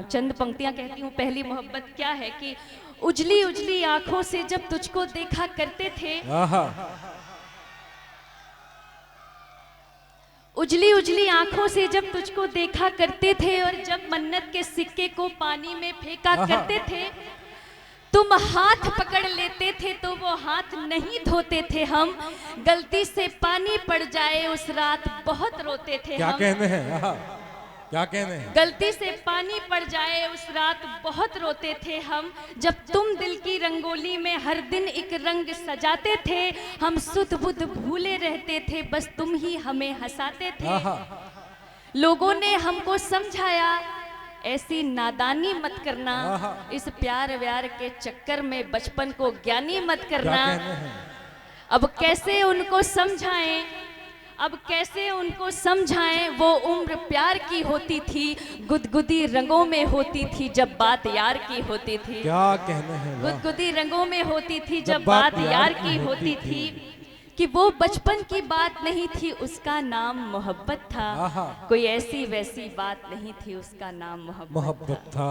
चंद पंक्तियां कहती हूँ। पहली मोहब्बत क्या है कि उजली उजली आंखों से जब तुझको देखा करते थे, उजली उजली आंखों से जब तुझको देखा करते थे, और जब मन्नत के सिक्के को पानी में फेंका करते थे, तुम हाथ पकड़ लेते थे तो वो हाथ नहीं धोते थे हम। गलती से पानी पड़ जाए उस रात बहुत रोते थे क्या हम। कहने हैं, क्या कहने हैं? गलती से पानी पड़ जाए उस रात बहुत रोते थे हम। जब तुम दिल की रंगोली में हर दिन एक रंग सजाते थे, हम सुध बुध भूले रहते थे, बस तुम ही हमें हंसाते थे। लोगों ने हमको समझाया ऐसी नादानी मत करना, इस प्यार व्यार के चक्कर में बचपन को ज्ञानी मत करना। अब कैसे उनको समझाएं, अब कैसे उनको समझाएं, वो उम्र प्यार की होती थी, गुदगुदी रंगों में होती थी जब बात यार की होती थी। क्या कहने हैं? गुदगुदी रंगों में होती थी जब बात यार की होती थी, कि वो बचपन की बात नहीं थी, उसका नाम मोहब्बत था। कोई ऐसी वैसी बात नहीं थी, उसका नाम मोहब्बत था।